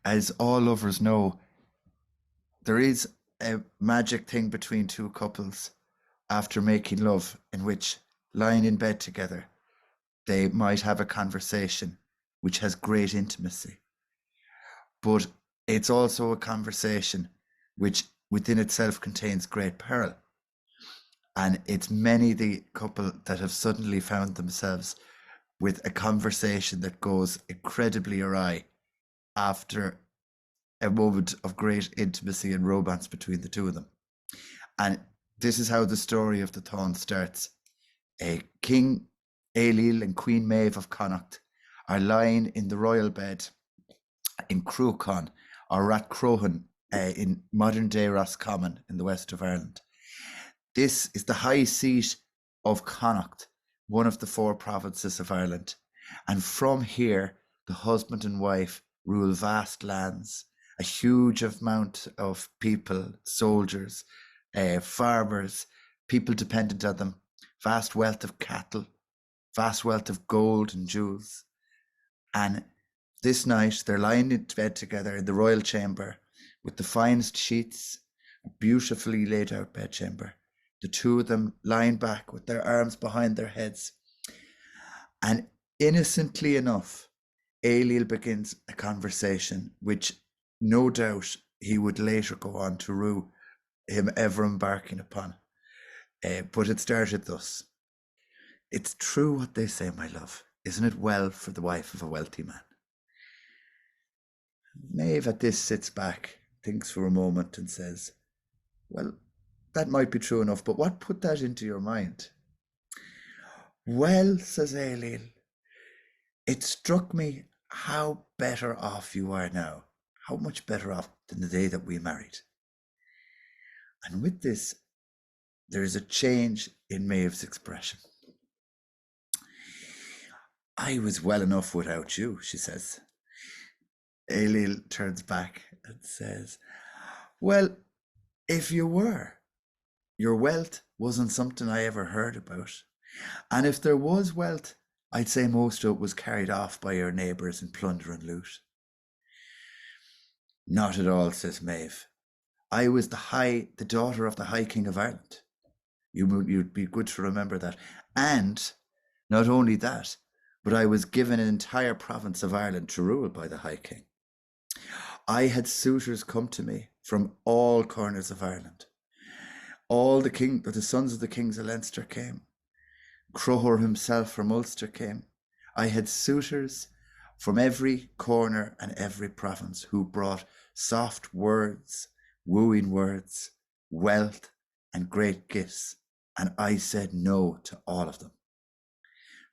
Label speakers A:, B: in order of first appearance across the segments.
A: as all lovers know, there is a magic thing between two couples after making love in which, lying in bed together, they might have a conversation which has great intimacy. But it's also a conversation which within itself contains great peril. And it's many the couple that have suddenly found themselves with a conversation that goes incredibly awry after a moment of great intimacy and romance between the two of them. And this is how the story of the Táin starts. King Ailill and Queen Maeve of Connacht are lying in the royal bed in Cruachan or Rathcrohan in modern day Roscommon in the west of Ireland. This is the high seat of Connacht, one of the four provinces of Ireland. And from here, the husband and wife rule vast lands, a huge amount of people, soldiers, farmers, people dependent on them, vast wealth of cattle, vast wealth of gold and jewels. And this night, they're lying in bed together in the royal chamber with the finest sheets, a beautifully laid out bedchamber. The two of them lying back with their arms behind their heads. And innocently enough, Ailill begins a conversation which no doubt he would later go on to rue him ever embarking upon. But it started thus. It's true what they say, my love. Isn't it well for the wife of a wealthy man? Maeve at this sits back, thinks for a moment and says, well, that might be true enough, but what put that into your mind? Well, says Ailill, it struck me how better off you are now, how much better off than the day that we married. And with this, there is a change in Maeve's expression. I was well enough without you, she says. Ailill turns back and says, well, if you were, your wealth wasn't something I ever heard about. And if there was wealth, I'd say most of it was carried off by your neighbours in plunder and loot. Not at all, says Maeve. I was the daughter of the High King of Ireland. You'd be good to remember that. And not only that, but I was given an entire province of Ireland to rule by the High King. I had suitors come to me from all corners of Ireland. All the sons of the kings of Leinster came. Croher himself from Ulster came. I had suitors from every corner and every province who brought soft words, wooing words, wealth, and great gifts. And I said no to all of them,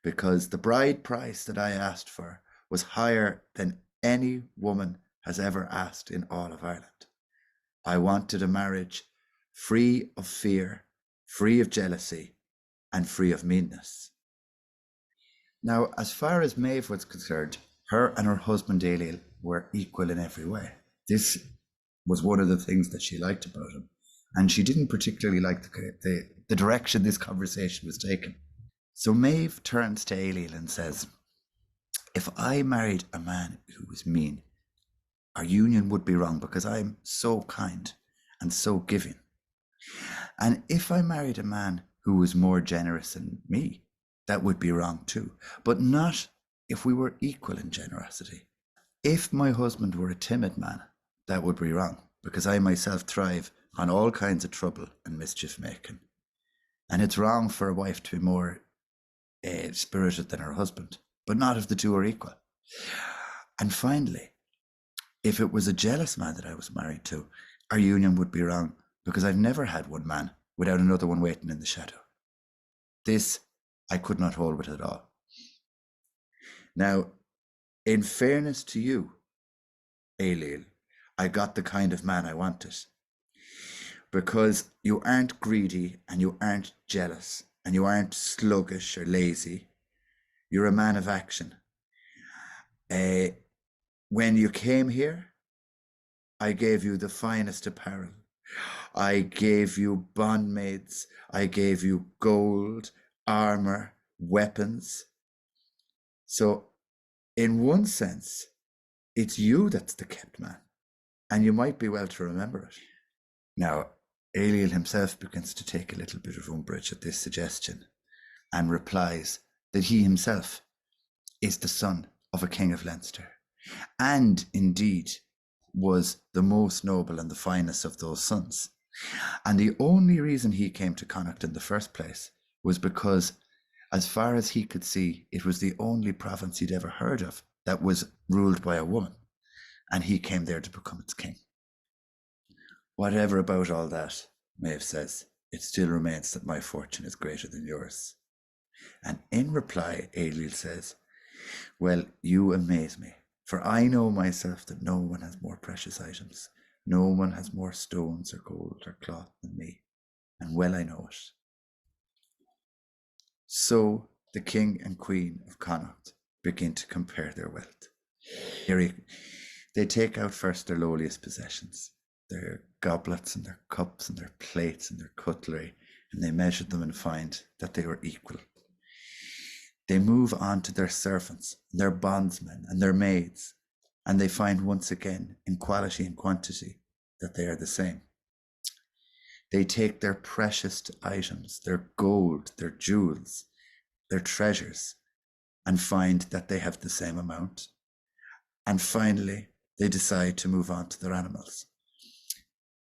A: because the bride price that I asked for was higher than any woman has ever asked in all of Ireland. I wanted a marriage free of fear, free of jealousy, and free of meanness. Now, as far as Maeve was concerned, her and her husband Ailill were equal in every way. This was one of the things that she liked about him, and she didn't particularly like the direction this conversation was taken. So Maeve turns to Ailill and says, if I married a man who was mean, our union would be wrong because I'm so kind and so giving. And if I married a man who was more generous than me, that would be wrong too, but not if we were equal in generosity. If my husband were a timid man, that would be wrong because I myself thrive on all kinds of trouble and mischief making. And it's wrong for a wife to be more spirited than her husband, but not if the two are equal. And finally, if it was a jealous man that I was married to, our union would be wrong because I've never had one man without another one waiting in the shadow. This I could not hold with at all. Now, in fairness to you, Ailill, I got the kind of man I wanted, because you aren't greedy and you aren't jealous and you aren't sluggish or lazy. You're a man of action. When you came here, I gave you the finest apparel. I gave you bondmaids. I gave you gold, armor, weapons. So in one sense, It's you that's the kept man, and you might be well to remember it. Now, Ailill himself begins to take a little bit of umbrage at this suggestion and replies that he himself is the son of a king of Leinster, and indeed was the most noble and the finest of those sons. And the only reason he came to Connacht in the first place was because, as far as he could see, it was the only province he'd ever heard of that was ruled by a woman, and he came there to become its king. Whatever about all that, Maeve says, it still remains that my fortune is greater than yours. And in reply, Ailill says, well, you amaze me, for I know myself that no one has more precious items. No one has more stones or gold or cloth than me, and well I know it. So the king and queen of Connacht begin to compare their wealth. They take out first their lowliest possessions, their goblets and their cups and their plates and their cutlery, and they measure them and find that they were equal. They move on to their servants, their bondsmen and their maids, and they find once again in quality and quantity that they are the same. They take their precious items, their gold, their jewels, their treasures, and find that they have the same amount. And finally, they decide to move on to their animals.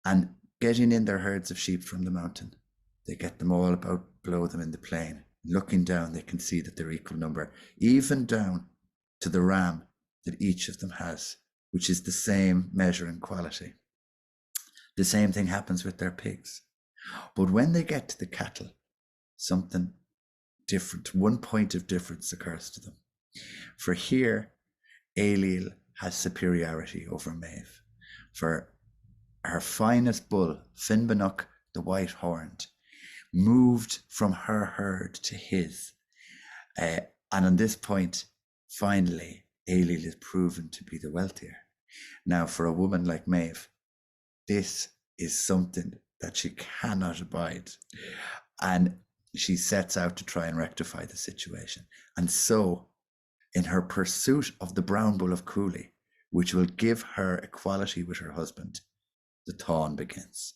A: And getting in their herds of sheep from the mountain, they get them all about below them in the plain. Looking down, they can see that they're equal number, even down to the ram that each of them has, which is the same measure and quality. The same thing happens with their pigs. But when they get to the cattle, something different, one point of difference occurs to them. For here, Ailill has superiority over Maeve. For her finest bull, Finbannock the White-Horned, moved from her herd to his. And on this point, finally, Ailill is proven to be the wealthier. Now, for a woman like Maeve, this is something that she cannot abide. And she sets out to try and rectify the situation. And so, in her pursuit of the Brown Bull of Cuailgne, which will give her equality with her husband, the Táin begins.